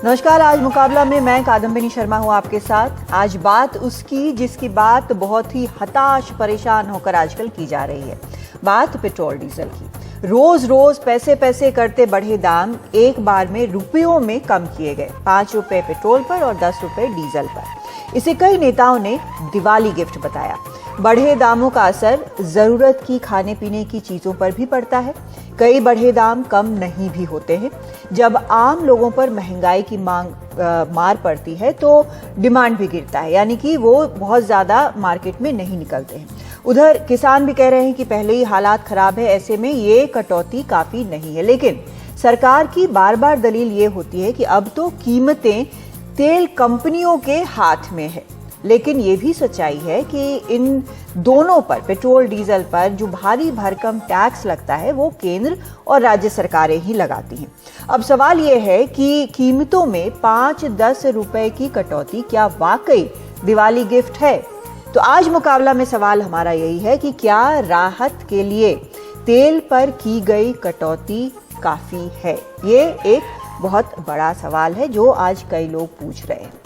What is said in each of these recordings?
नमस्कार। आज मुकाबला में मैं कादम्बिनी शर्मा हूं आपके साथ। आज बात उसकी जिसकी बात बहुत ही हताश परेशान होकर आजकल की जा रही है। बात पेट्रोल डीजल की। रोज रोज पैसे पैसे करते बढ़े दाम एक बार में रुपयों में कम किए गए। 5 रुपए पेट्रोल पर और 10 रुपए डीजल पर। इसे कई नेताओं ने दिवाली गिफ्ट बताया। बढ़े दामों का असर जरूरत की खाने पीने की चीजों पर भी पड़ता है। कई बढ़े दाम कम नहीं भी होते हैं। जब आम लोगों पर महंगाई की मार पड़ती है तो डिमांड भी गिरता है, यानी कि वो बहुत ज्यादा मार्केट में नहीं निकलते हैं। उधर किसान भी कह रहे हैं कि पहले ही हालात खराब है, ऐसे में ये कटौती काफी नहीं है। लेकिन सरकार की बार बार दलील ये होती है कि अब तो कीमतें तेल कंपनियों के हाथ में है। लेकिन ये भी सच्चाई है कि इन दोनों पर, पेट्रोल डीजल पर जो भारी भरकम टैक्स लगता है वो केंद्र और राज्य सरकारें ही लगाती हैं। अब सवाल ये है कि कीमतों में 5-10 रुपए की कटौती क्या वाकई दिवाली गिफ्ट है? तो आज मुकाबला में सवाल हमारा यही है कि क्या राहत के लिए तेल पर की गई कटौती काफी है? ये एक बहुत बड़ा सवाल है जो आज कई लोग पूछ रहे हैं।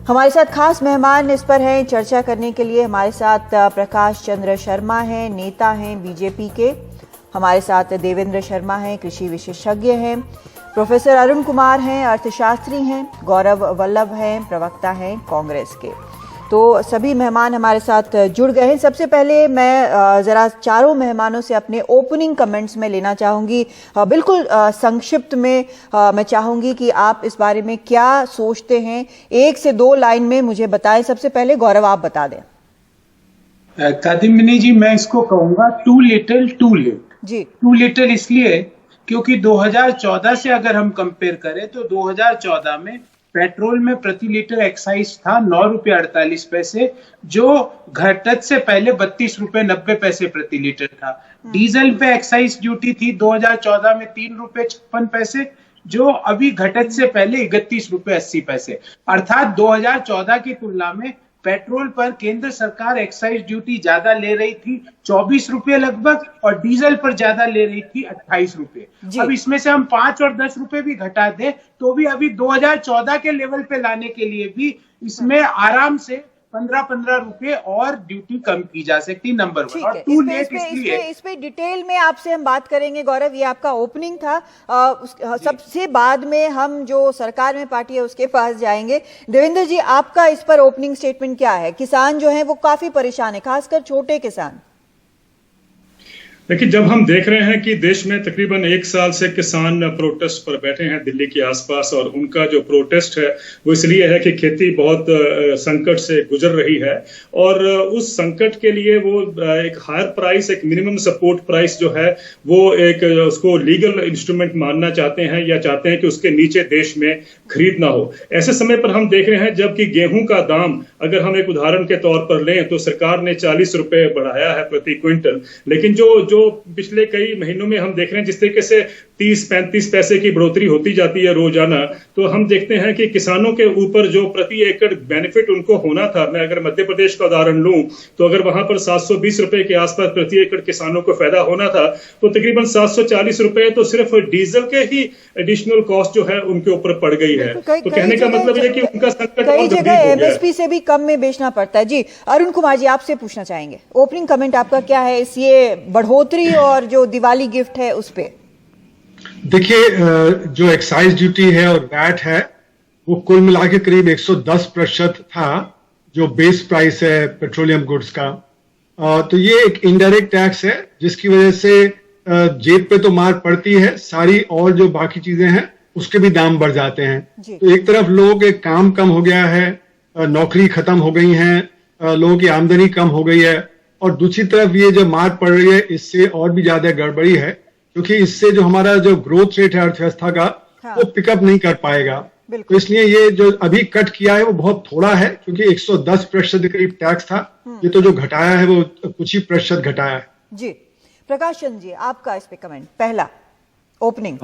हमारे साथ खास मेहमान इस पर हैं चर्चा करने के लिए। हमारे साथ प्रकाश चंद्र शर्मा हैं, नेता हैं बीजेपी के। हमारे साथ देवेंद्र शर्मा हैं, कृषि विशेषज्ञ हैं। प्रोफेसर अरुण कुमार हैं, अर्थशास्त्री हैं। गौरव वल्लभ हैं, प्रवक्ता हैं कांग्रेस के। तो सभी मेहमान हमारे साथ जुड़ गए हैं। सबसे पहले मैं जरा चारों मेहमानों से अपने ओपनिंग कमेंट्स में लेना चाहूंगी। बिल्कुल संक्षिप्त में मैं चाहूंगी कि आप इस बारे में क्या सोचते हैं। 1 से 2 लाइन में मुझे बताएं। सबसे पहले गौरव, आप बता दें। कादिम्बिनी जी, मैं इसको कहूंगा टू लिटिल टू लेट जी। टू लिटिल इसलिए क्योंकि 2014 से अगर हम कंपेयर करें तो 2014 में पेट्रोल में प्रति लीटर एक्साइज था 9 रुपये 48 पैसे, जो घटत से पहले 32 रुपये 90 पैसे प्रति लीटर था। डीजल पे एक्साइज ड्यूटी थी 2014 में 3 रुपये 56 पैसे, जो अभी घटत से पहले 31 रुपये 80 पैसे। अर्थात 2014 की तुलना में पेट्रोल पर केंद्र सरकार एक्साइज ड्यूटी ज्यादा ले रही थी 24 रुपये लगभग, और डीजल पर ज्यादा ले रही थी 28 रुपये। अब इसमें से हम 5 और 10 रुपए भी घटा दें तो भी अभी 2014 के लेवल पे लाने के लिए भी इसमें आराम से 15-15 रुपए और ड्यूटी कम की जा सकती। नंबर 1। और टू लेट इसलिए इस पे डिटेल में आपसे हम बात करेंगे गौरव। ये आपका ओपनिंग था। सबसे बाद में हम जो सरकार में पार्टी है उसके पास जाएंगे। देवेंद्र जी, आपका इस पर ओपनिंग स्टेटमेंट क्या है? किसान जो है वो काफी परेशान है, खासकर छोटे किसान। देखिए, जब हम देख रहे हैं कि देश में तकरीबन 1 साल से किसान प्रोटेस्ट पर बैठे हैं दिल्ली के आसपास, और उनका जो प्रोटेस्ट है वो इसलिए है कि खेती बहुत संकट से गुजर रही है, और उस संकट के लिए वो एक हायर प्राइस, एक मिनिमम सपोर्ट प्राइस जो है वो एक उसको लीगल इंस्ट्रूमेंट मानना चाहते हैं, या चाहते हैं कि उसके नीचे देश में खरीद ना हो। ऐसे समय पर हम देख रहे हैं जबकि गेहूं का दाम अगर हम एक उदाहरण के तौर पर लें तो सरकार ने 40 रुपए बढ़ाया है प्रति क्विंटल, लेकिन जो पिछले कई महीनों में हम देख रहे हैं जिस तरीके से 30-35 पैसे की बढ़ोतरी होती जाती है रोजाना, तो हम देखते हैं कि किसानों के ऊपर जो प्रति एकड़ बेनिफिट उनको होना था, मैं अगर मध्य प्रदेश का उदाहरण लूं तो अगर वहां पर 720 रुपए के आसपास प्रति एकड़ किसानों को फायदा होना था, तो तकरीबन 740 रुपए तो सिर्फ डीजल के ही एडिशनल कॉस्ट जो है उनके ऊपर पड़ गई है। तो कहने का मतलब है कि उनका संकट कई जगह एमएसपी से भी कम में बेचना पड़ता है। जी अरुण कुमार जी, आपसे पूछना चाहेंगे, ओपनिंग कमेंट आपका क्या है इस ये बढ़ोतरी और जो दिवाली गिफ्ट है उस पे? देखिए, जो एक्साइज ड्यूटी है और वैट है वो कुल मिला के करीब 110% था, जो बेस प्राइस है पेट्रोलियम गुड्स का। तो ये एक इनडायरेक्ट टैक्स है जिसकी वजह से जेब पे तो मार पड़ती है, सारी और जो बाकी चीजें हैं उसके भी दाम बढ़ जाते हैं। तो एक तरफ लोगों के काम कम हो गया है, नौकरी खत्म हो गई है, लोगों की आमदनी कम हो गई है, और दूसरी तरफ ये जो मार पड़ रही है इससे और भी ज्यादा गड़बड़ी है, क्योंकि इससे जो हमारा जो ग्रोथ रेट है अर्थव्यवस्था का वो पिकअप नहीं कर पाएगा। तो इसलिए ये जो अभी कट किया है वो बहुत थोड़ा है, क्योंकि 110% के करीब टैक्स था। ये तो जो घटाया है वो कुछ ही प्रतिशत घटाया है। जी प्रकाश चंद्र जी, आपका इस पे कमेंट। पहला ओपनिंग।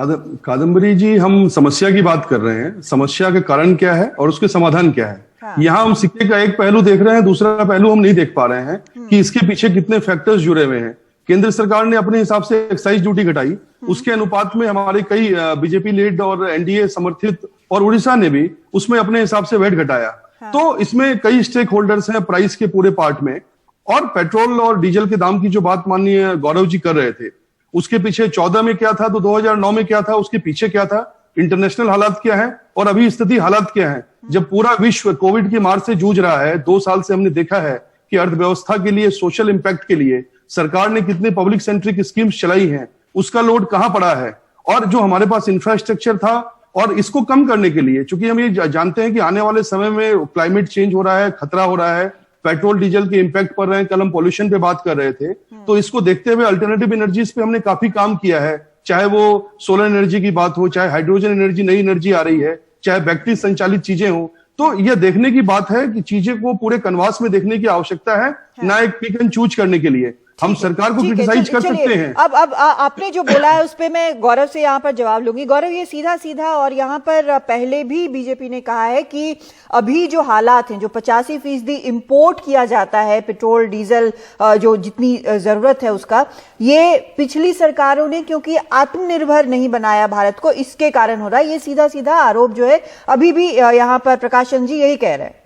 कादम्बरी जी, हम समस्या की बात कर रहे हैं, समस्या का कारण क्या है और उसके समाधान क्या है। यहाँ हम सिक्के का एक पहलू देख रहे हैं, दूसरा पहलू हम नहीं देख पा रहे हैं कि इसके पीछे कितने फैक्टर्स जुड़े हुए हैं। केंद्र सरकार ने अपने हिसाब से एक्साइज ड्यूटी घटाई, उसके अनुपात में हमारे कई बीजेपी लीड और एनडीए समर्थित और उड़ीसा ने भी उसमें अपने हिसाब से वेट घटाया। तो इसमें कई स्टेक होल्डर्स हैं प्राइस के पूरे पार्ट में। और पेट्रोल और डीजल के दाम की जो बात माननीय गौरव जी कर रहे थे, उसके पीछे 14 में क्या था तो 2009 में क्या था, उसके पीछे क्या था, इंटरनेशनल हालात क्या है और अभी स्थिति हालात क्या है। जब पूरा विश्व कोविड की मार से जूझ रहा है, 2 साल से हमने देखा है कि अर्थव्यवस्था के लिए, सोशल इंपैक्ट के लिए सरकार ने कितने पब्लिक सेंट्रिक स्कीम्स चलाई हैं, उसका लोड कहां पड़ा है। और जो हमारे पास इंफ्रास्ट्रक्चर था, और इसको कम करने के लिए, चूंकि हम ये जानते हैं कि आने वाले समय में क्लाइमेट चेंज हो रहा है, खतरा हो रहा है, पेट्रोल डीजल के इंपैक्ट पड़ रहे हैं, कल हम पॉल्यूशन पे बात कर रहे थे, तो इसको देखते हुए अल्टरनेटिव एनर्जीज पे हमने काफी काम किया है। चाहे वो सोलर एनर्जी की बात हो, चाहे हाइड्रोजन एनर्जी, नई एनर्जी आ रही है, चाहे बैटरी संचालित चीजें हो। तो यह देखने की बात है कि चीजें को पूरे कन्वास में देखने की आवश्यकता है, ना एक पिक एंड चूज करने के लिए। हम सरकार को क्रिटिसाइज कर सकते हैं। अब आपने जो बोला है उस पे मैं गौरव से यहाँ पर जवाब लूंगी। गौरव, ये सीधा सीधा, और यहाँ पर पहले भी बीजेपी ने कहा है कि अभी जो हालात हैं, जो 85% इंपोर्ट किया जाता है पेट्रोल डीजल, जो जितनी जरूरत है उसका, ये पिछली सरकारों ने क्योंकि आत्मनिर्भर नहीं बनाया भारत को, इसके कारण हो रहा है। ये सीधा सीधा आरोप जो है अभी भी यहाँ पर प्रकाशन जी यही कह रहे हैं।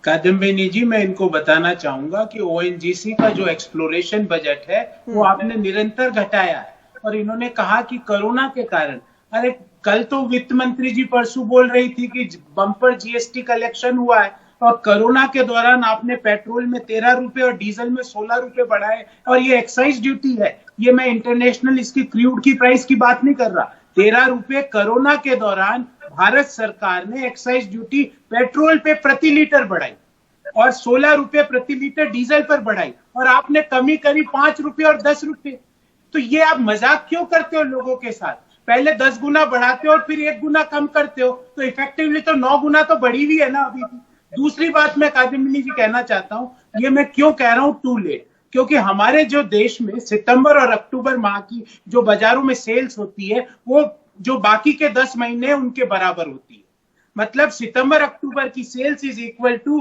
कादम्बिनी जी, मैं इनको बताना चाहूंगा कि ओएनजीसी का जो एक्सप्लोरेशन बजट है वो आपने निरंतर घटाया है। और इन्होंने कहा कि कोरोना के कारण, अरे कल तो वित्त मंत्री जी परसों बोल रही थी कि बम्पर जीएसटी कलेक्शन हुआ है, और कोरोना के दौरान आपने पेट्रोल में 13 रुपए और डीजल में 16 रुपए बढ़ाए, और ये एक्साइज ड्यूटी है। ये मैं इंटरनेशनल इसकी क्रूड की प्राइस की बात नहीं कर रहा। 13 रुपए कोरोना के दौरान भारत सरकार ने एक्साइज ड्यूटी पेट्रोल पे प्रति लीटर बढ़ाई और 16 रुपए प्रति लीटर डीजल पर बढ़ाई, और आपने कमी करी 5 रुपए और 10 रुपए। तो ये आप मजाक क्यों करते हो लोगों के साथ? पहले 10 गुना बढ़ाते हो और फिर 1 गुना कम करते हो, तो इफेक्टिवली तो 9 गुना तो बढ़ी हुई है ना अभी भी। दूसरी बात मैं कादम्बिनी जी कहना चाहता हूं, ये मैं क्यों कह रहा हूं टू लेट, क्योंकि हमारे जो देश में सितंबर और अक्टूबर माह की जो बाजारों में सेल्स होती है, वो जो बाकी के 10 महीने उनके बराबर होती है। मतलब सितंबर अक्टूबर की sales is equal to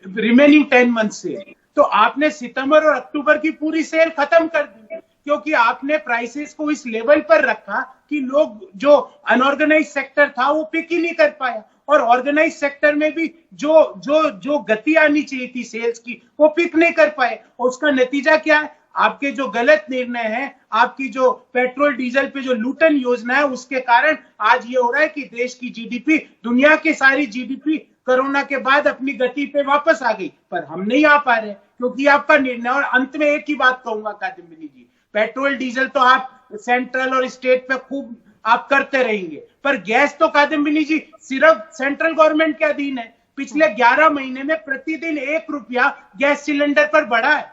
remaining 10 month sale. तो आपने सितंबर और अक्टूबर की पूरी सेल खत्म कर दी, क्योंकि आपने प्राइसेस को इस लेवल पर रखा कि लोग, जो अनऑर्गेनाइज सेक्टर था वो पिक ही नहीं कर पाया, और ऑर्गेनाइज सेक्टर में भी जो गति आनी चाहिए थी सेल्स की, वो पिक नहीं कर पाए। और उसका नतीजा क्या है? आपके जो गलत निर्णय हैं, आपकी जो पेट्रोल डीजल पे जो लूटन योजना है, उसके कारण आज ये हो रहा है कि देश की जीडीपी, दुनिया की सारी जीडीपी कोरोना के बाद अपनी गति पे वापस आ गई, पर हम नहीं आ पा रहे क्योंकि आपका निर्णय। और अंत में एक ही बात कहूंगा कादम्बिनी जी, पेट्रोल डीजल तो आप सेंट्रल और स्टेट पे खूब आप करते रहेंगे, पर गैस तो कादम्बिनी जी सिर्फ सेंट्रल गवर्नमेंट के अधीन है। पिछले 11 महीने में प्रतिदिन 1 रुपया गैस सिलेंडर पर बढ़ा है।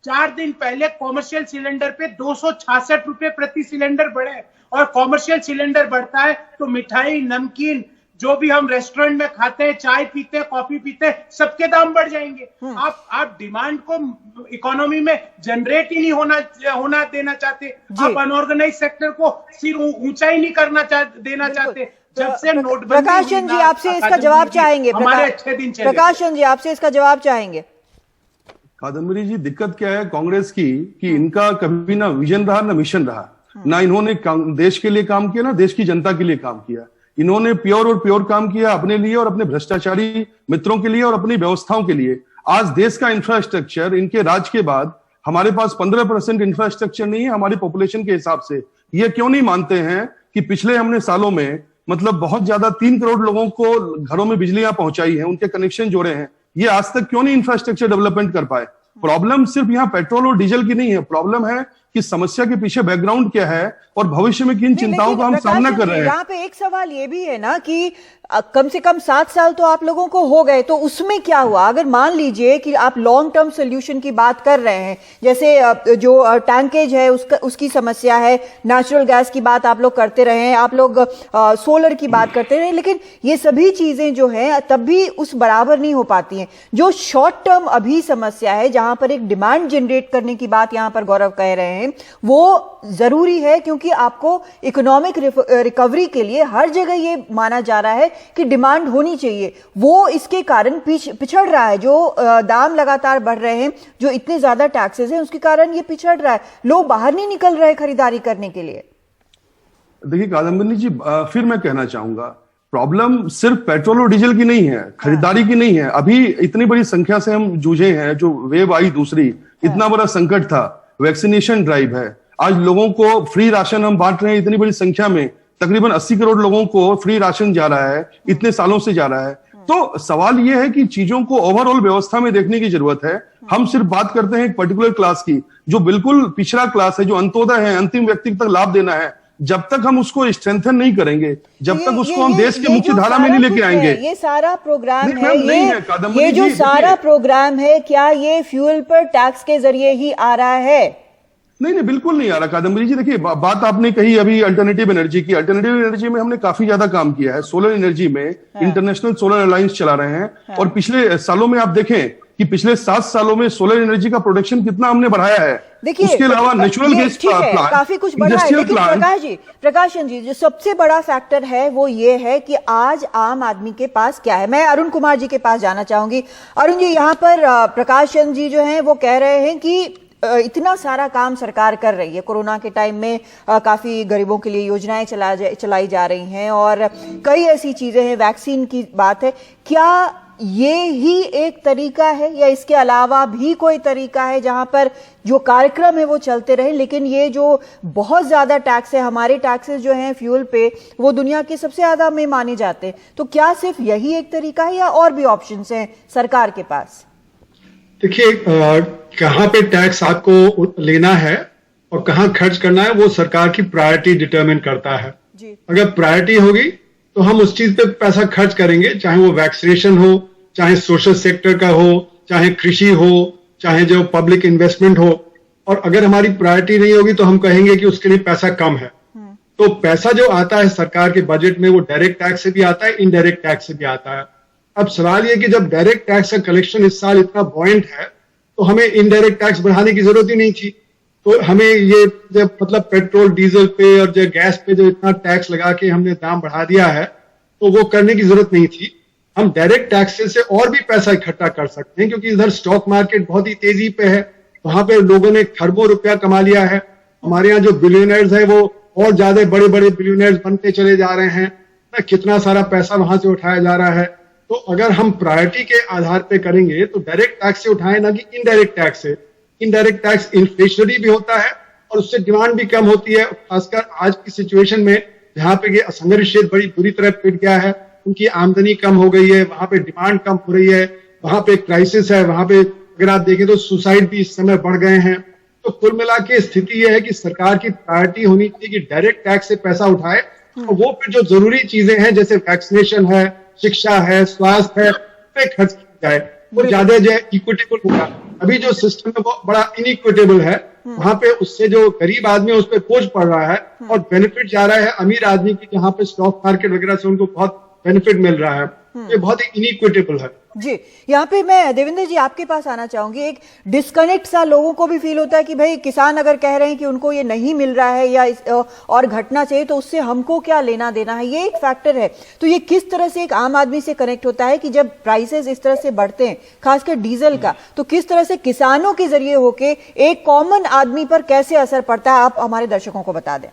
4 दिन पहले कॉमर्शियल सिलेंडर पे 266 रुपए प्रति सिलेंडर बढ़े, और कॉमर्शियल सिलेंडर बढ़ता है तो मिठाई, नमकीन, जो भी हम रेस्टोरेंट में खाते हैं, चाय पीते हैं, कॉफी पीते हैं, सबके दाम बढ़ जाएंगे। आप डिमांड को इकोनॉमी में जनरेट ही नहीं होना देना चाहते। आप अनऑर्गेनाइज सेक्टर को सिर ऊंचा ही नहीं देना चाहते। जब से नोटबंदी, प्रकाशन जी आपसे इसका जवाब चाहेंगे। हमारे अच्छे दिन चले। प्रकाशन जी आपसे इसका जवाब चाहेंगे। कादम्बरी जी, दिक्कत क्या है कांग्रेस की कि इनका कभी ना विजन रहा ना मिशन रहा, ना इन्होंने देश के लिए काम किया ना देश की जनता के लिए काम किया। इन्होंने प्योर काम किया अपने लिए और अपने भ्रष्टाचारी मित्रों के लिए और अपनी व्यवस्थाओं के लिए। आज देश का इंफ्रास्ट्रक्चर इनके राज के बाद हमारे पास 15% इंफ्रास्ट्रक्चर नहीं है हमारी पॉपुलेशन के हिसाब से। ये क्यों नहीं मानते हैं कि पिछले हमने सालों में मतलब बहुत ज्यादा 3 करोड़ लोगों को घरों में बिजलियां पहुंचाई है, उनके कनेक्शन जोड़े हैं। ये आज तक क्यों नहीं इंफ्रास्ट्रक्चर डेवलपमेंट कर पाए? प्रॉब्लम सिर्फ यहाँ पेट्रोल और डीजल की नहीं है, प्रॉब्लम है कि समस्या के पीछे बैकग्राउंड क्या है और भविष्य में किन चिंताओं का हम सामना कर रहे हैं। यहाँ पे एक सवाल ये भी है ना कि कम से कम 7 साल तो आप लोगों को हो गए, तो उसमें क्या हुआ? अगर मान लीजिए कि आप लॉन्ग टर्म सोल्यूशन की बात कर रहे हैं, जैसे जो टैंकेज है उसकी समस्या है, नेचुरल गैस की बात आप लोग करते रहे हैं, आप लोग सोलर की बात करते रहे, लेकिन ये सभी चीजें जो हैं तब भी उस बराबर नहीं हो पाती हैं। जो शॉर्ट टर्म अभी समस्या है, जहां पर एक डिमांड जनरेट करने की बात यहां पर गौरव कह रहे हैं, वो जरूरी है, क्योंकि आपको इकोनॉमिक रिकवरी के लिए हर जगह ये माना जा रहा है कि डिमांड होनी चाहिए। वो इसके कारण पिछड़ रहा है। जो दाम लगातार बढ़ रहे हैं, जो इतने ज्यादा टैक्सेस हैं, उसके कारण ये पिछड़ रहा है। लोग बाहर नहीं निकल रहे खरीदारी करने के लिए। देखिए कादम्बिनी जी, फिर मैं कहना चाहूंगा प्रॉब्लम सिर्फ पेट्रोल और डीजल की नहीं है, खरीदारी की नहीं है। अभी इतनी बड़ी संख्या से हम जूझे हैं, जो वेव आई दूसरी, इतना बड़ा संकट था, वैक्सीनेशन ड्राइव है, आज लोगों को फ्री राशन हम बांट रहे हैं इतनी बड़ी संख्या में, तकरीबन 80 करोड़ लोगों को फ्री राशन जा रहा है, इतने सालों से जा रहा है। तो सवाल यह है कि चीजों को ओवरऑल व्यवस्था में देखने की जरूरत है। हम सिर्फ बात करते हैं एक पर्टिकुलर क्लास की, जो बिल्कुल पिछड़ा क्लास है, जो अंत्योदय है, अंतिम व्यक्ति तक लाभ देना है। जब तक हम उसको स्ट्रेंथन नहीं करेंगे, जब तक उसको हम देश के मुख्य धारा में नहीं लेके आएंगे, ये सारा प्रोग्राम है, ये जो सारा प्रोग्राम है, क्या ये फ्यूल पर टैक्स के जरिए ही आ रहा है? नहीं, बिल्कुल नहीं आ रहा कादम्बरी जी। देखिए, बात आपने कही अभी अल्टरनेटिव एनर्जी की। अल्टरनेटिव एनर्जी में हमने काफी ज्यादा काम किया है। सोलर एनर्जी में इंटरनेशनल सोलर अलायंस चला रहे हैं, और पिछले सालों में आप देखें कि पिछले 7 सालों में सोलर एनर्जी का प्रोडक्शन कितना हमने बढ़ाया है। देखिए, उसके अलावा नेचुरल गैस प्लांट, काफी कुछ बढ़ा है। लेकिन प्रकाशन जी, जो सबसे बड़ा फैक्टर है वो ये है कि आज आम आदमी के पास क्या है। मैं अरुण कुमार जी के पास जाना चाहूंगी। अरुण जी, यहाँ पर प्रकाशन जी जो हैं वो कह रहे हैं कि इतना सारा काम सरकार कर रही है, कोरोना के टाइम में काफी गरीबों के लिए योजनाएं चलाई जा रही हैं, और कई ऐसी चीजें हैं, वैक्सीन की बात है। क्या ये ही एक तरीका है, या इसके अलावा भी कोई तरीका है जहां पर जो कार्यक्रम है वो चलते रहे, लेकिन ये जो बहुत ज्यादा टैक्स है, हमारे टैक्सेस जो हैं फ्यूल पे, वो दुनिया के सबसे ज्यादा में माने जाते हैं। तो क्या सिर्फ यही एक तरीका है, या और भी ऑप्शंस हैं सरकार के पास? देखिए, कहाँ पे टैक्स आपको लेना है और कहाँ खर्च करना है, वो सरकार की प्रायोरिटी डिटरमिन करता है जी। अगर प्रायोरिटी होगी तो हम उस चीज पे पैसा खर्च करेंगे, चाहे वो वैक्सीनेशन हो, चाहे सोशल सेक्टर का हो, चाहे कृषि हो, चाहे जो पब्लिक इन्वेस्टमेंट हो। और अगर हमारी प्रायोरिटी नहीं होगी तो हम कहेंगे कि उसके लिए पैसा कम है। तो पैसा जो आता है सरकार के बजट में, वो डायरेक्ट टैक्स से भी आता है, इनडायरेक्ट टैक्स से भी आता है। अब सवाल ये कि जब डायरेक्ट टैक्स का कलेक्शन इस साल इतना बॉइंट है, तो हमें इनडायरेक्ट टैक्स बढ़ाने की जरूरत ही नहीं थी। तो हमें ये जब मतलब पेट्रोल डीजल पे और जो गैस पे जो इतना टैक्स लगा के हमने दाम बढ़ा दिया है, तो वो करने की जरूरत नहीं थी। हम डायरेक्ट टैक्सेस से और भी पैसा इकट्ठा कर सकते हैं, क्योंकि इधर स्टॉक मार्केट बहुत ही तेजी पे है, वहां पे लोगों ने खरबों रुपया कमा लिया है। हमारे यहाँ जो बिलियनर्स है वो और ज्यादा बड़े बड़े बिलियनर्स बनते चले जा रहे हैं, कितना सारा पैसा वहां से उठाया जा रहा है। तो अगर हम प्रायोरिटी के आधार पे करेंगे तो डायरेक्ट टैक्स से उठाएं, ना कि इनडायरेक्ट टैक्स से। इनडायरेक्ट टैक्स इन्फ्लेशनरी भी होता है और उससे डिमांड भी कम होती है। खासकर आज की सिचुएशन में जहां पे ये असंगठित क्षेत्र बड़ी बुरी तरह पिट गया है, उनकी आमदनी कम हो गई है, वहां पे डिमांड कम हो रही है, वहां पे क्राइसिस है, वहां पे अगर आप देखें तो सुसाइड भी इस समय बढ़ गए हैं। तो कुल मिला के स्थिति यह है कि सरकार की प्रायोरिटी होनी चाहिए कि डायरेक्ट टैक्स से पैसा उठाए, और वो फिर जो जरूरी चीजें हैं जैसे वैक्सीनेशन है, शिक्षा है, स्वास्थ्य है, पे खर्च किया जाए, वो ज्यादा जो है इक्विटेबल होगा। अभी जो सिस्टम है वो बड़ा इनइक्विटेबल है, वहां पे उससे जो गरीब आदमी है उस पर बोझ पड़ रहा है और बेनिफिट जा रहा है अमीर आदमी की, जहां पे स्टॉक मार्केट वगैरह से उनको बहुत बेनिफिट मिल रहा है। ये बहुत ही इनइक्विटेबल है जी। यहाँ पे मैं देवेंद्र जी आपके पास आना चाहूंगी। एक डिस्कनेक्ट सा लोगों को भी फील होता है कि भाई किसान अगर कह रहे हैं कि उनको ये नहीं मिल रहा है या और घटना चाहिए, तो उससे हमको क्या लेना देना है, ये एक फैक्टर है। तो ये किस तरह से एक आम आदमी से कनेक्ट होता है कि जब प्राइसेस इस तरह से बढ़ते हैं, खासकर डीजल का, तो किस तरह से किसानों के जरिए होके एक कॉमन आदमी पर कैसे असर पड़ता है, आप हमारे दर्शकों को बता दें।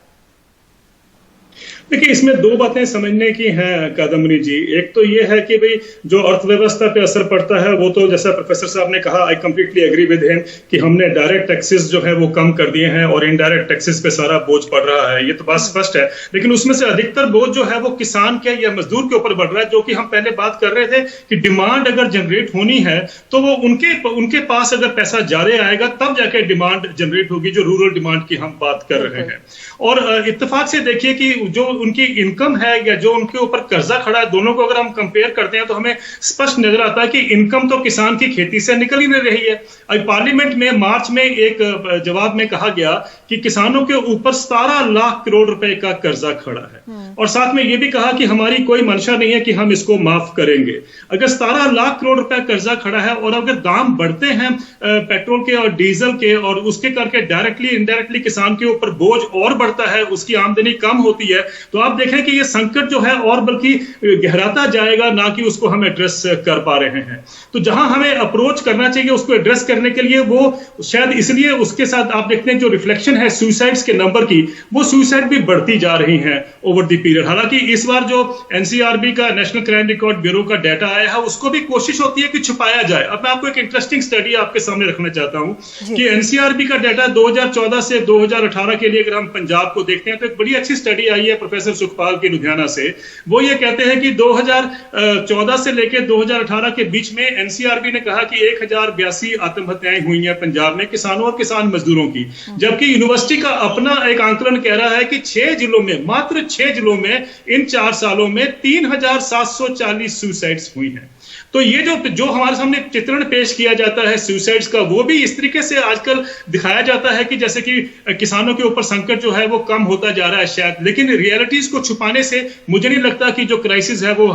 देखिए, इसमें 2 बातें समझने की हैं कादम्बरी जी। एक तो ये है कि भाई जो अर्थव्यवस्था पे असर पड़ता है वो तो जैसा प्रोफेसर साहब ने कहा, I completely agree with him कि हमने डायरेक्ट टैक्सेस जो है वो कम कर दिए हैं और इनडायरेक्ट टैक्सेस पे सारा बोझ पड़ रहा है, ये तो बात स्पष्ट है। लेकिन उसमें से अधिकतर बोझ जो है वो किसान के या मजदूर के ऊपर बढ़ रहा है, जो कि हम पहले बात कर रहे थे कि डिमांड अगर जनरेट होनी है तो वो उनके पास अगर पैसा ज्यादा आएगा तब जाके डिमांड जनरेट होगी, जो रूरल डिमांड की हम बात कर रहे हैं। और इत्तेफाक से देखिए कि जो उनकी इनकम है या जो उनके ऊपर कर्जा खड़ा है, दोनों को अगर हम कंपेयर करते हैं तो हमें स्पष्ट नजर आता है कि इनकम तो किसान की खेती से निकल ही नहीं रही है। अब पार्लियामेंट में मार्च में एक जवाब में कहा गया कि किसानों के ऊपर 17 लाख करोड़ रुपए का कर्जा खड़ा है, और साथ में यह भी कहा कि हमारी कोई मंशा नहीं है कि हम इसको माफ करेंगे। अगर 17 लाख करोड़ रुपए कर्जा खड़ा है और अगर दाम बढ़ते हैं पेट्रोल के और डीजल के, और उसके करके डायरेक्टली इनडायरेक्टली किसान के ऊपर बोझ और बढ़ता है, उसकी आमदनी कम होती है, तो आप देखें कि ये संकट जो है और बल्कि गहराता जाएगा, ना कि उसको हम एड्रेस कर पा रहे हैं। तो जहां हमें अप्रोच करना चाहिए उसको एड्रेस करने के लिए, वो शायद इसलिए उसके साथ आप देखते हैं जो रिफ्लेक्शन है सुसाइड्स के नंबर की, वो सुसाइड भी बढ़ती जा रही हैं ओवर द पीरियड। हालांकि इस बार जो एनसीआरबी का नेशनल क्राइम रिकॉर्ड ब्यूरो का डाटा आया है उसको भी कोशिश होती है कि छुपाया जाए। अब मैं आपको एक इंटरेस्टिंग स्टडी आपके सामने रखना चाहता हूं कि एनसीआरबी का डाटा 2014 से 2018 के लिए अगर हम पंजाब को देखते हैं तो एक बड़ी अच्छी स्टडी आई है प्रोफेसर सुखपाल की लुधियाना से। वो ये कहते हैं कि 2014 से लेकर 2018 के बीच में एनसीआरबी ने कहा कि 1082 आत्महत्याएं हुई हैं पंजाब में किसानों और किसान मजदूरों की, जबकि यूनिवर्सिटी का अपना एक आंकलन कह रहा है कि 6 जिलों में, मात्र 6 जिलों में इन 4 सालों में 3740 सुसाइड्स हुई हैं। तो ये जो हमारे सामने चित्रण पेश किया जाता है सुसाइड्स का, वो भी इस तरीके से आजकल दिखाया जाता है कि जैसे कि किसानों के ऊपर संकट जो है वो कम होता जा रहा है शायद, लेकिन रियलिटीज को छुपाने से मुझे नहीं लगता कि जो क्राइसिस है वो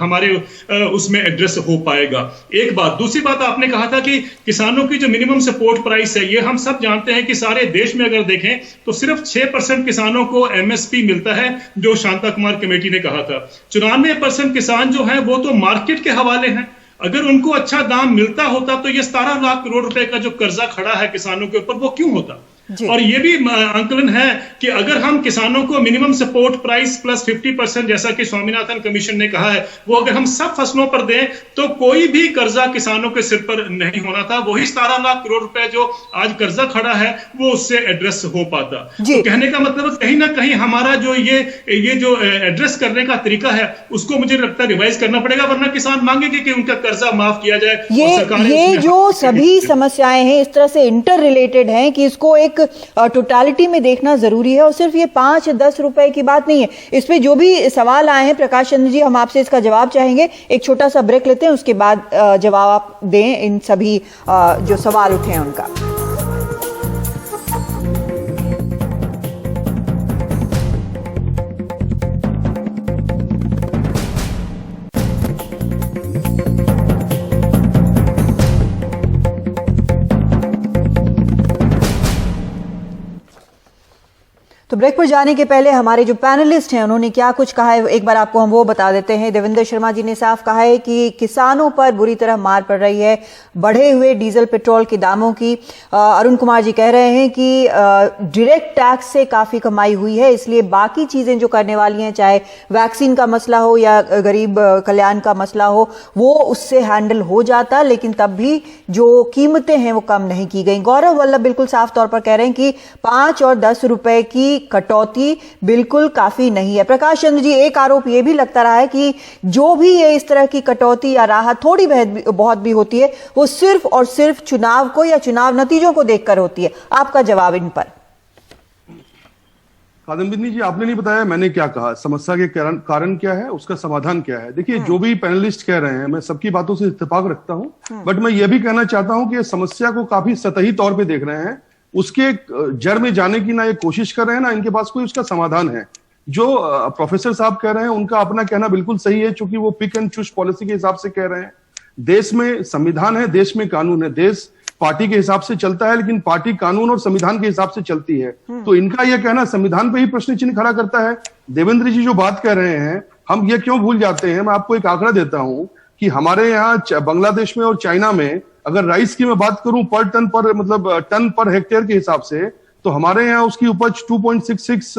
हमारे उसमें एड्रेस हो पाएगा। एक बात। दूसरी बात, आपने कहा था कि किसानों की जो मिनिमम सपोर्ट प्राइस है, ये हम सब जानते हैं कि सारे देश में अगर देखें तो सिर्फ 6% किसानों को एमएसपी मिलता है, जो शांता कुमार कमेटी ने कहा था। 94% किसान जो है वो तो मार्केट के हवाले हैं। अगर उनको अच्छा दाम मिलता होता तो ये 17 लाख करोड़ रुपए का जो कर्जा खड़ा है किसानों के ऊपर, वो क्यों होता? और ये भी आंकलन है कि अगर हम किसानों को मिनिमम सपोर्ट प्राइस प्लस 50%, जैसा कि स्वामीनाथन कमीशन ने कहा है, वो अगर हम सब फसलों पर दें तो कोई भी कर्जा किसानों के सिर पर नहीं होना था। वही 17 लाख करोड़ रुपए जो आज कर्जा खड़ा है वो उससे एड्रेस हो पाता। तो कहने का मतलब कहीं ना कहीं हमारा जो ये जो एड्रेस करने का तरीका है उसको मुझे लगता है रिवाइज करना पड़ेगा, वरना किसान मांगेंगे कि उनका कर्जा माफ किया जाए। ये जो सभी समस्याएं हैं इस तरह से इंटर रिलेटेड हैं कि इसको एक टोटालिटी में देखना जरूरी है, और सिर्फ ये 5-10 रुपए की बात नहीं है। इस पे जो भी सवाल आए हैं प्रकाश चंद्र जी, हम आपसे इसका जवाब चाहेंगे। एक छोटा सा ब्रेक लेते हैं, उसके बाद जवाब आप दें इन सभी जो सवाल उठे हैं उनका। तो ब्रेक पर जाने के पहले हमारे जो पैनलिस्ट हैं उन्होंने क्या कुछ कहा है एक बार आपको हम वो बता देते हैं। देवेंद्र शर्मा जी ने साफ कहा है कि किसानों पर बुरी तरह मार पड़ रही है बढ़े हुए डीजल पेट्रोल के दामों की। अरुण कुमार जी कह रहे हैं कि डायरेक्ट टैक्स से काफी कमाई हुई है, इसलिए बाकी चीजें जो करने वाली हैं, चाहे वैक्सीन का मसला हो या गरीब कल्याण का मसला हो, वो उससे हैंडल हो जाता, लेकिन तब भी जो कीमतें हैं वो कम नहीं की गई। गौरव वल्लभ बिल्कुल साफ तौर पर कह रहे हैं कि 5 और 10 रुपए की कटौती बिल्कुल काफी नहीं है। प्रकाश चंद्र जी, एक आरोप यह भी लगता रहा है कि जो भी ये इस तरह की कटौती या राहत थोड़ी बहुत भी होती है वो सिर्फ और सिर्फ चुनाव को या चुनाव नतीजों को देखकर होती है। आपका जवाब इन पर? कादम्बिनी जी, आपने नहीं बताया मैंने क्या कहा, समस्या के कारण क्या है, उसका समाधान क्या है। देखिए, जो भी पैनलिस्ट कह रहे हैं मैं सबकी बातों से इत्तेफाक रखता हूं, बट मैं ये भी कहना चाहता हूं कि समस्या को काफी सतही तौर पे देख रहे हैं, उसके जड़ में जाने की ना ये कोशिश कर रहे हैं ना इनके पास कोई उसका समाधान है। जो प्रोफेसर साहब कह रहे हैं उनका अपना कहना बिल्कुल सही है, क्योंकि वो पिक एंड चूज पॉलिसी के हिसाब से कह रहे हैं। देश में संविधान है, देश में कानून है, देश पार्टी के हिसाब से चलता है, लेकिन पार्टी कानून और संविधान के हिसाब से चलती है। तो इनका यह कहना संविधान पे ही प्रश्न चिन्ह खड़ा करता है। देवेंद्र जी जो बात कर रहे हैं, हम ये क्यों भूल जाते हैं, मैं आपको एक आंकड़ा देता हूं कि हमारे यहाँ बांग्लादेश में और चाइना में अगर राइस की मैं बात करूं पर टन पर, मतलब टन पर हेक्टेयर के हिसाब से, तो हमारे यहाँ उसकी उपज 2.66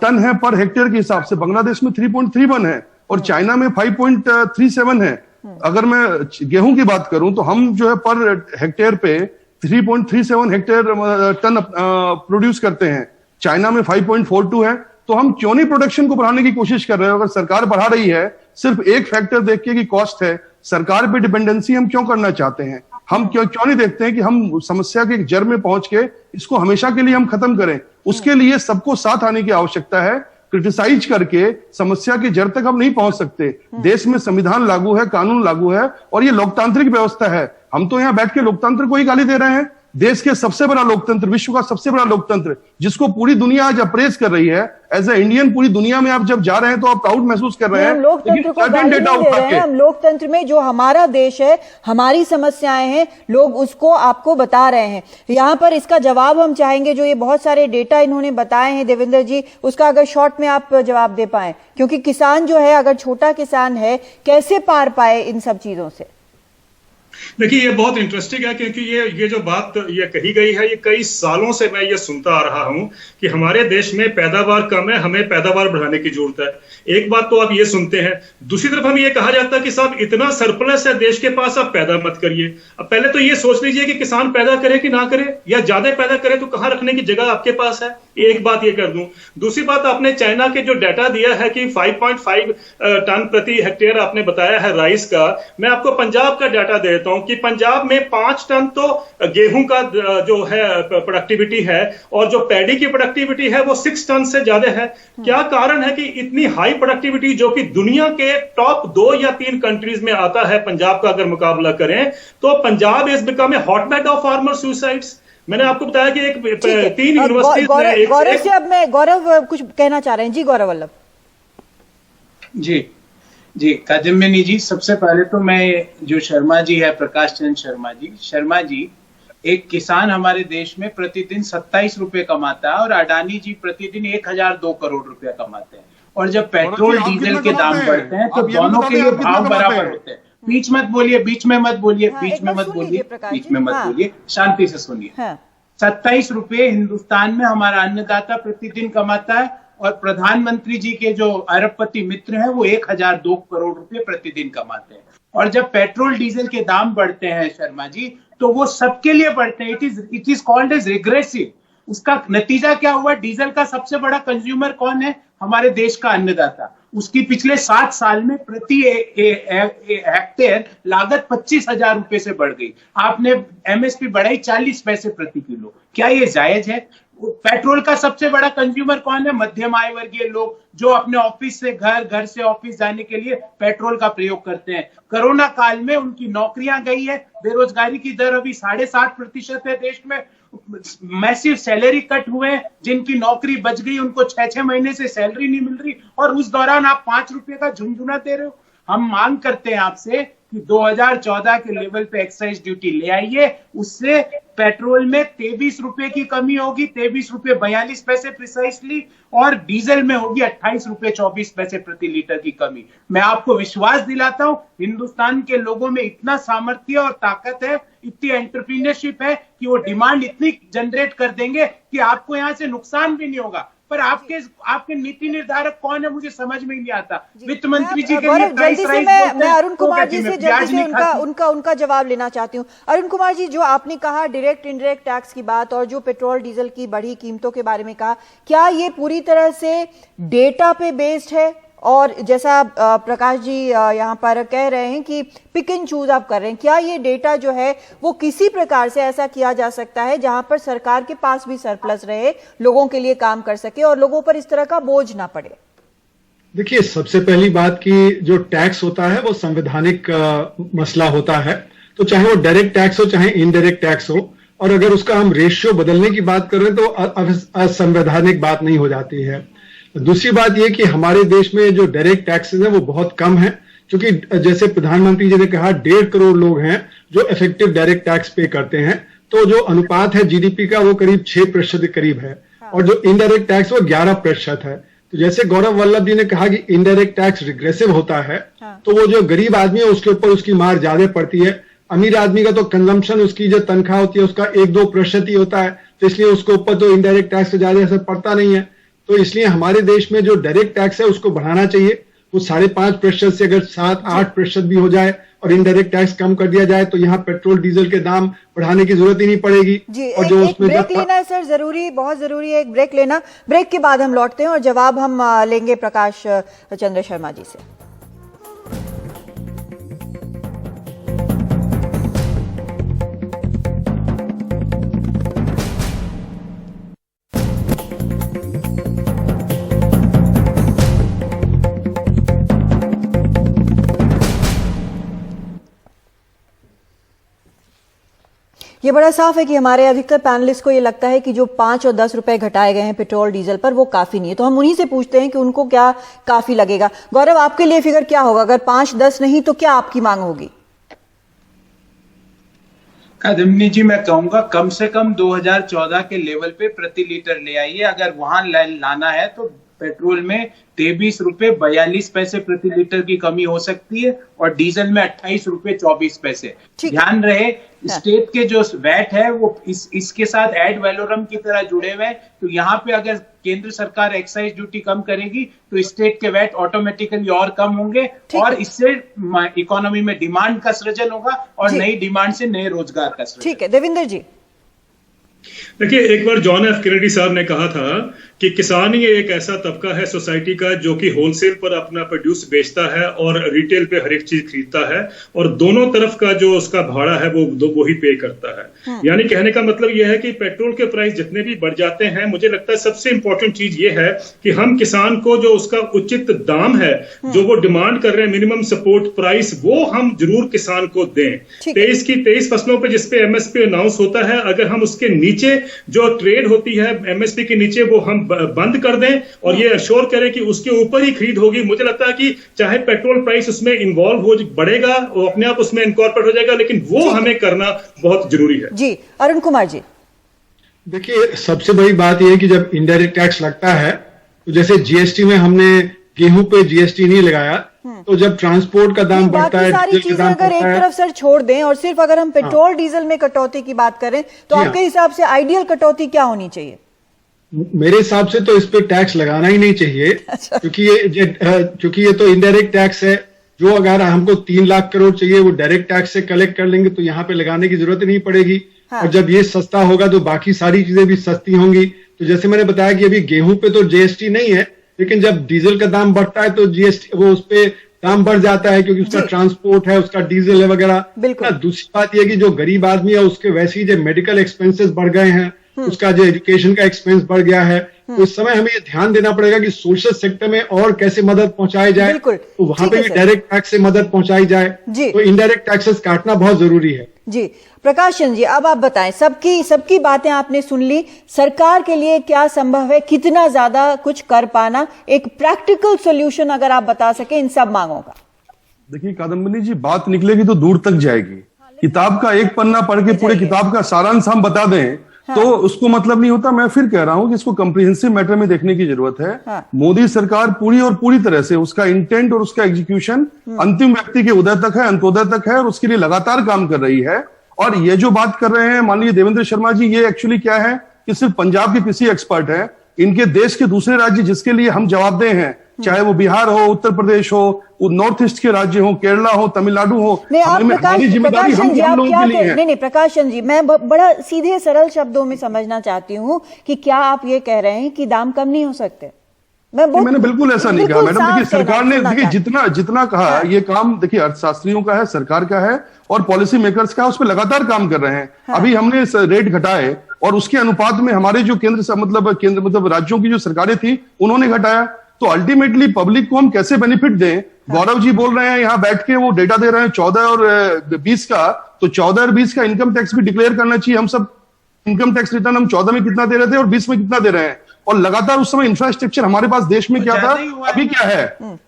टन है पर हेक्टेयर के हिसाब से। बांग्लादेश में 3.31 है और चाइना में 5.37 है। अगर मैं गेहूं की बात करूं तो हम जो है पर हेक्टेयर पे 3.37 हेक्टेयर टन प्रोड्यूस करते हैं, चाइना में 5.42 है। तो हम क्यों नहीं प्रोडक्शन को बढ़ाने की कोशिश कर रहे हैं? अगर सरकार बढ़ा रही है सिर्फ एक फैक्टर देख के कि कॉस्ट है, सरकार पे डिपेंडेंसी हम क्यों करना चाहते हैं? हम क्यों नहीं देखते हैं कि हम समस्या के जड़ में पहुंच के इसको हमेशा के लिए हम खत्म करें? उसके लिए सबको साथ आने की आवश्यकता है। क्रिटिसाइज करके समस्या के जड़ तक हम नहीं पहुंच सकते। देश में संविधान लागू है, कानून लागू है और ये लोकतांत्रिक व्यवस्था है। हम तो यहाँ बैठ के लोकतंत्र को ही गाली दे रहे हैं। देश के सबसे बड़ा लोकतंत्र, विश्व का सबसे बड़ा लोकतंत्र, जिसको पूरी दुनिया आज अप्रेज कर रही है एज ए इंडियन, पूरी दुनिया में आप जब जा रहे हैं तो आप प्राउड महसूस कर रहे हैं। हम लोकतंत्र को गाली नहीं दे रहे हैं, हम लोकतंत्र में जो हमारा देश है, हमारी समस्याएं हैं, लोग उसको आपको बता रहे हैं। यहाँ पर इसका जवाब हम चाहेंगे, जो ये बहुत सारे डेटा इन्होंने बताए हैं देवेंद्र जी, उसका अगर शॉर्ट में आप जवाब दे पाए, क्योंकि किसान जो है, अगर छोटा किसान है, कैसे पार पाए इन सब चीजों से। देखिए, ये बहुत इंटरेस्टिंग है, क्योंकि ये जो बात ये कही गई है, ये कई सालों से मैं ये सुनता आ रहा हूं कि हमारे देश में पैदावार कम है, हमें पैदावार बढ़ाने की जरूरत है। एक बात तो आप ये सुनते हैं, दूसरी तरफ हमें ये कहा जाता है कि साहब इतना सरप्लस है देश के पास, आप पैदा मत करिए। अब पहले तो ये सोच लीजिए कि किसान पैदा करे कि ना करे, या ज्यादा पैदा करे तो कहां रखने की जगह आपके पास है। एक बात ये कर दूं। दूसरी बात, आपने चाइना के जो डाटा दिया है कि 5.5 टन प्रति हेक्टेयर आपने बताया है राइस का, मैं आपको पंजाब का डाटा देता हूं कि पंजाब में 5 टन तो गेहूं का जो है प्रोडक्टिविटी है, और जो पैडी की प्रोडक्टिविटी है वो 6 टन से ज्यादा है। क्या कारण है कि इतनी हाई प्रोडक्टिविटी, जो कि दुनिया के टॉप 2 या 3 कंट्रीज में आता है, पंजाब का अगर मुकाबला करें तो Punjab is become a hotbed of farmer suicides. मैंने आपको बताया कि 3 यूनिवर्सिटीज में गौरव से अब मैं, गौरव कुछ कहना चाह रहे हैं जी, गौरव वल्लभ जी कादम्बिनी जी, सबसे पहले तो मैं, जो शर्मा जी है, प्रकाश चंद्र शर्मा जी एक किसान हमारे देश में प्रतिदिन 27 रुपए कमाता है, और अडानी जी प्रतिदिन 1002 करोड़ रुपए कमाते हैं। और जब पेट्रोल डीजल के दाम बढ़ते हैं तो दोनों के लिए भाव बराबर होते हैं। बीच मत बोलिए, बीच में मत बोलिए, बीच में मत बोलिए, शांति से सुनिए। 27 रुपए हिंदुस्तान में हमारा अन्नदाता प्रतिदिन कमाता है, और प्रधानमंत्री जी के जो अरबपति मित्र हैं वो 1002 करोड़ रुपए प्रतिदिन कमाते हैं। और जब पेट्रोल डीजल के दाम बढ़ते हैं शर्मा जी, तो वो सबके लिए बढ़ते हैं। It is called as regressive. उसका नतीजा क्या हुआ? डीजल का सबसे बड़ा कंज्यूमर कौन है? हमारे देश का अन्नदाता। उसकी पिछले 7 साल में प्रति हेक्टेयर लागत 25,000 रुपए से बढ़ गई। आपने एमएसपी बढ़ाई 40 पैसे प्रति किलो। क्या ये जायज है? पेट्रोल का सबसे बड़ा कंज्यूमर कौन है? मध्यम आय वर्गीय लोग, जो अपने ऑफिस से घर, घर से ऑफिस जाने के लिए पेट्रोल का प्रयोग करते हैं। कोरोना काल में उनकी नौकरियां गई है, बेरोजगारी की दर अभी 7.5% है देश में, मैसिव सैलरी कट हुए हैं, जिनकी नौकरी बच गई उनको 6-6 महीने से सैलरी नहीं मिल रही, और उस दौरान आप 5 रुपए का झुंझुना दे रहे हो। हम मांग करते हैं आपसे कि 2014 के लेवल पे एक्साइज ड्यूटी ले आइए, उससे पेट्रोल में 23 रुपए की कमी होगी, 23 रुपए 42 पैसे प्रिसाइसली, और डीजल में होगी 28 रुपए 24 पैसे प्रति लीटर की कमी। मैं आपको विश्वास दिलाता हूं, हिंदुस्तान के लोगों में इतना सामर्थ्य और ताकत है, इतनी एंटरप्रीनियरशिप है कि वो डिमांड इतनी जनरेट कर देंगे कि आपको यहां से नुकसान भी नहीं होगा। पर आपके नीति निर्धारक कौन है, मुझे समझ में नहीं आता। वित्त मंत्री जी के लिए जल्दी से मैं अरुण कुमार जी से जल्दी से उनका जवाब लेना चाहती हूँ। अरुण कुमार जी, जो आपने कहा डायरेक्ट इनडायरेक्ट टैक्स की बात, और जो पेट्रोल डीजल की बढ़ी कीमतों के बारे में कहा, क्या ये पूरी तरह से डेटा पे बेस्ड है? और जैसा प्रकाश जी यहाँ पर कह रहे हैं कि पिक एंड चूज आप कर रहे हैं, क्या ये डेटा जो है वो किसी प्रकार से ऐसा किया जा सकता है जहां पर सरकार के पास भी सरप्लस रहे, लोगों के लिए काम कर सके और लोगों पर इस तरह का बोझ ना पड़े? देखिए, सबसे पहली बात कि जो टैक्स होता है वो संवैधानिक मसला होता है, तो चाहे वो डायरेक्ट टैक्स हो चाहे इनडायरेक्ट टैक्स हो, और अगर उसका हम रेशियो बदलने की बात करें तो असंवैधानिक बात नहीं हो जाती है। दूसरी बात यह कि हमारे देश में जो डायरेक्ट टैक्सेस हैं वो बहुत कम है, क्योंकि जैसे प्रधानमंत्री जी ने कहा 1.5 करोड़ लोग हैं जो इफेक्टिव डायरेक्ट टैक्स पे करते हैं, तो जो अनुपात है जीडीपी का वो करीब 6% के करीब है, और जो इनडायरेक्ट टैक्स वो 11% है। तो जैसे गौरव वल्लभ जी ने कहा कि इनडायरेक्ट टैक्स रिग्रेसिव होता है, तो वो जो गरीब आदमी है उसके ऊपर उसकी मार ज्यादा पड़ती है। अमीर आदमी का तो कंजम्पशन, उसकी जो तनख्वाह होती है उसका 1-2% ही होता है, तो इसलिए उसके ऊपर तो इनडायरेक्ट टैक्स का ज्यादा असर पड़ता नहीं है। तो इसलिए हमारे देश में जो डायरेक्ट टैक्स है उसको बढ़ाना चाहिए। वो 5.5% से अगर 7-8% भी हो जाए और इनडायरेक्ट टैक्स कम कर दिया जाए, तो यहाँ पेट्रोल डीजल के दाम बढ़ाने की जरूरत ही नहीं पड़ेगी। जी, और जो एक ब्रेक लेना है सर, जरूरी, बहुत जरूरी है एक ब्रेक लेना। ब्रेक के बाद हम लौटते हैं और जवाब हम लेंगे प्रकाश चंद्र शर्मा जी से। ये बड़ा साफ है कि हमारे अधिकतर पैनलिस्ट को ये लगता है कि जो 5 और 10 रुपए घटाए गए हैं पेट्रोल डीजल पर वो काफी नहीं है, तो हम उन्हीं से पूछते हैं कि उनको क्या काफी लगेगा। गौरव, आपके लिए फिगर क्या होगा? अगर 5-10 नहीं तो क्या आपकी मांग होगी? कादम्बिनी जी, मैं कहूंगा कम से कम 2014 के लेवल पे प्रति लीटर ले आइए। अगर वहां लाना है तो पेट्रोल में 23 रुपए 42 पैसे प्रति लीटर की कमी हो सकती है और डीजल में 28 रुपए 24 पैसे। ध्यान रहे, स्टेट के जो वैट है वो इसके साथ एड वैलोरम की तरह जुड़े हुए हैं, तो यहाँ पे अगर केंद्र सरकार एक्साइज ड्यूटी कम करेगी तो स्टेट के वैट ऑटोमेटिकली और कम होंगे और इससे इकोनॉमी में डिमांड का सृजन होगा और नई डिमांड से नए रोजगार का सृजन। ठीक है, देवेंद्र जी। देखिए, एक बार जॉन एफ कैनेडी साहब ने कहा था कि किसान ही एक ऐसा तबका है सोसाइटी का जो कि होलसेल पर अपना प्रोड्यूस बेचता है और रिटेल पे हर एक चीज खरीदता है और दोनों तरफ का जो उसका भाड़ा है वो ही पे करता है। यानी कहने का मतलब यह है कि पेट्रोल के प्राइस जितने भी बढ़ जाते हैं, मुझे लगता है सबसे इंपॉर्टेंट चीज ये है कि हम किसान को जो उसका उचित दाम है, जो वो डिमांड कर रहे हैं मिनिमम सपोर्ट प्राइस, वो हम जरूर किसान को दें। 23 फसलों पर जिसपे एमएसपी अनाउंस होता है, अगर हम उसके नीचे जो ट्रेड होती है एमएसपी के नीचे वो हम बंद कर दें और ये अश्योर करें कि उसके ऊपर ही खरीद होगी, मुझे लगता है कि चाहे पेट्रोल प्राइस उसमें इन्वॉल्व हो बढ़ेगा, वो अपने आप उसमें इनकॉर्पोरेट हो जाएगा, लेकिन वो हमें करना बहुत जरूरी है। जी, अरुण कुमार जी। देखिए, सबसे बड़ी बात यह है कि जब इनडायरेक्ट टैक्स लगता है, तो जैसे जीएसटी में हमने गेहूं पे जीएसटी नहीं लगाया, तो जब ट्रांसपोर्ट का दाम बढ़ता है, सारी चीजें अगर एक तरफ सर छोड़ दें और सिर्फ अगर हम पेट्रोल डीजल में कटौती की बात करें तो आपके हिसाब से आइडियल कटौती क्या होनी चाहिए? मेरे हिसाब से तो इस पे टैक्स लगाना ही नहीं चाहिए। अच्छा। क्योंकि ये तो इनडायरेक्ट टैक्स है। जो अगर हमको 3 लाख करोड़ चाहिए वो डायरेक्ट टैक्स से कलेक्ट कर लेंगे तो यहाँ पे लगाने की जरूरत नहीं पड़ेगी। और जब ये सस्ता होगा तो बाकी सारी चीजें भी सस्ती होंगी। तो जैसे मैंने बताया कि अभी गेहूं पे तो जीएसटी नहीं है, लेकिन जब डीजल का दाम बढ़ता है तो जीएसटी वो उस पे दाम बढ़ जाता है क्योंकि उसका ट्रांसपोर्ट है, उसका डीजल है वगैरह। दूसरी बात यह कि जो गरीब आदमी है उसके वैसे ही जो मेडिकल एक्सपेंसेस बढ़ गए हैं, उसका जो एजुकेशन का एक्सपेंस बढ़ गया है, तो इस समय हमें ये ध्यान देना पड़ेगा कि सोशल सेक्टर में और कैसे मदद पहुंचाई जाए, तो वहां पे भी डायरेक्ट टैक्स से मदद पहुंचाई जाए। तो इनडायरेक्ट टैक्सेस काटना बहुत जरूरी है। जी, प्रकाश चंद्र जी, अब आप बताएं, सबकी बातें आपने सुन ली, सरकार के लिए क्या संभव है, कितना ज्यादा कुछ कर पाना, एक प्रैक्टिकल सोल्यूशन अगर आप बता सके इन सब मांगों का। देखिए कादम्बिनी जी, बात निकलेगी तो दूर तक जाएगी। किताब का एक पन्ना पढ़ के पूरे किताब का सारांश हम बता दें तो उसको मतलब नहीं होता। मैं फिर कह रहा हूं कि इसको कंप्रिहेंसिव मैटर में देखने की जरूरत है। मोदी सरकार पूरी तरह से उसका इंटेंट और उसका एग्जीक्यूशन अंतिम व्यक्ति के उदय तक है, अंत्योदय तक है और उसके लिए लगातार काम कर रही है। और ये जो बात कर रहे हैं मान लीजिए देवेंद्र शर्मा जी, ये एक्चुअली क्या है कि सिर्फ पंजाब के किसी एक्सपर्ट है, इनके देश के दूसरे राज्य जिसके लिए हम जवाबदेह हैं, चाहे वो बिहार हो, उत्तर प्रदेश हो, नॉर्थ ईस्ट के राज्य हो, केरला हो, तमिलनाडु हो, हमारी जिम्मेदारी हम लोगों के लिए है। नहीं प्रकाश चंद्र जी, मैं बड़ा सीधे सरल शब्दों में समझना चाहती हूँ कि क्या आप ये कह रहे हैं कि दाम कम नहीं हो सकते? मैंने बिल्कुल ऐसा नहीं कहा मैडम। देखिए सरकार ने जितना कहा ये काम देखिए अर्थशास्त्रियों का है, सरकार का है और पॉलिसी मेकर्स का है, उस पर लगातार काम कर रहे हैं। अभी हमने रेट घटाए और उसके अनुपात में हमारे जो केंद्र मतलब राज्यों की जो सरकारें थी उन्होंने घटाया। तो अल्टीमेटली पब्लिक को हम कैसे बेनिफिट दें? गौरव जी बोल रहे हैं यहाँ बैठ के, वो डेटा दे रहे हैं 14 और 20 का, तो 14 और 20 का इनकम टैक्स भी डिक्लेयर करना चाहिए। हम सब इनकम टैक्स रिटर्न हम 14 में कितना दे रहे थे और 20 में कितना दे रहे हैं, और लगातार उस समय इंफ्रास्ट्रक्चर हमारे पास देश में क्या था, अभी क्या है।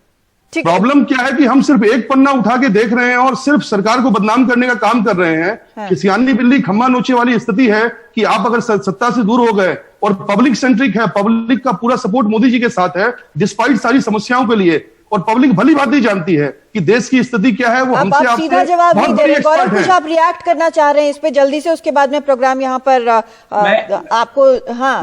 प्रॉब्लम क्या है कि हम सिर्फ एक पन्ना उठा के देख रहे हैं और सिर्फ सरकार को बदनाम करने का काम कर रहे हैं। किसियानी बिल्ली खम्मा नोचे वाली स्थिति है कि आप अगर सत्ता से दूर हो गए और पब्लिक सेंट्रिक है, पब्लिक का पूरा सपोर्ट मोदी जी के साथ है डिस्पाइट सारी समस्याओं के लिए, और पब्लिक भली बात ही जानती है कि देश की स्थिति क्या है। वो हमसे आप सीधा जवाब नहीं दे रहे। गौरव, कुछ आप रिएक्ट करना चाह रहे हैं इस पे जल्दी से, उसके बाद में प्रोग्राम यहाँ पर आपको। हाँ,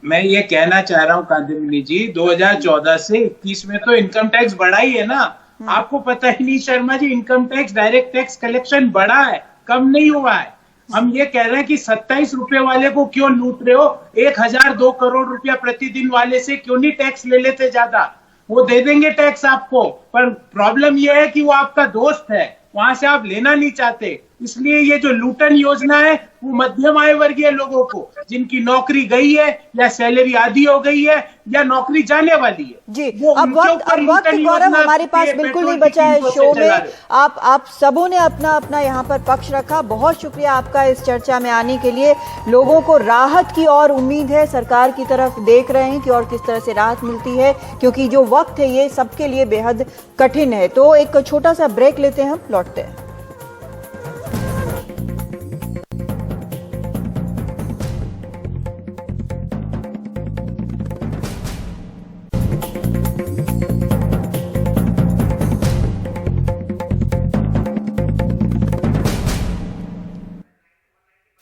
मैं ये कहना चाह रहा हूँ कादम्बिनी जी, 2014 से 21 में तो इनकम टैक्स बढ़ा ही है ना। आपको पता ही नहीं Sharma ji, income tax direct tax collection बढ़ा है, कम नहीं हुआ है। हम ये कह रहे हैं कि 27 रुपए वाले को क्यों लूट रहे हो, 1002 करोड़ रुपया प्रतिदिन वाले से क्यों नहीं टैक्स ले लेते ज्यादा? वो दे देंगे टैक्स आपको, पर प्रॉब्लम ये है कि वो आपका दोस्त है, वहां से आप लेना नहीं चाहते। इसलिए ये जो लूटन योजना है वो मध्यम आय वर्गीय लोगों को, जिनकी नौकरी गई है या सैलरी आधी हो गई है या नौकरी जाने वाली है जी। अब वक्त गौरव हमारे पास बिल्कुल नहीं बचा है शो में। आप सबों ने अपना अपना यहाँ पर पक्ष रखा। बहुत शुक्रिया आपका इस चर्चा में आने के लिए। लोगों को राहत की और उम्मीद है, सरकार की तरफ देख रहे हैं कि और किस तरह से राहत मिलती है, क्योंकि जो वक्त है ये सबके लिए बेहद कठिन है। तो एक छोटा सा ब्रेक लेते हैं, हम लौटते हैं।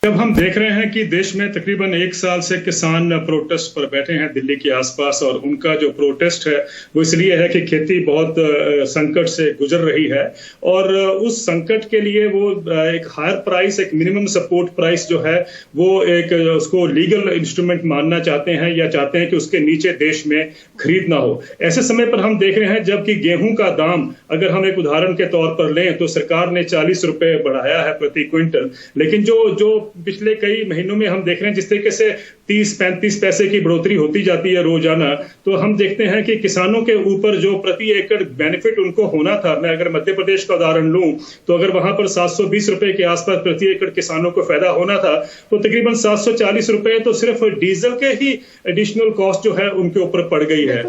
जब हम देख रहे हैं कि देश में तकरीबन 1 साल से किसान प्रोटेस्ट पर बैठे हैं दिल्ली के आसपास, और उनका जो प्रोटेस्ट है वो इसलिए है कि खेती बहुत संकट से गुजर रही है, और उस संकट के लिए वो एक हायर प्राइस, एक मिनिमम सपोर्ट प्राइस जो है वो एक उसको लीगल इंस्ट्रूमेंट मानना चाहते हैं, या चाहते हैं कि उसके नीचे देश में खरीद ना हो। ऐसे समय पर हम देख रहे हैं जबकि गेहूं का दाम अगर हम एक उदाहरण के तौर पर लें तो सरकार ने 40 रुपए बढ़ाया है प्रति क्विंटल, लेकिन जो पिछले कई महीनों में हम देख रहे हैं जिस तरीके से 30-35 पैसे की बढ़ोतरी होती जाती है रोजाना, तो हम देखते हैं कि किसानों के ऊपर जो प्रति एकड़ बेनिफिट उनको होना था, मैं अगर मध्य प्रदेश का उदाहरण लूं तो अगर वहां पर 720 रुपए के आसपास प्रति एकड़ किसानों को फायदा होना था, तो तकरीबन 740 रुपए तो सिर्फ डीजल के ही एडिशनल कॉस्ट जो है उनके ऊपर पड़ गई है।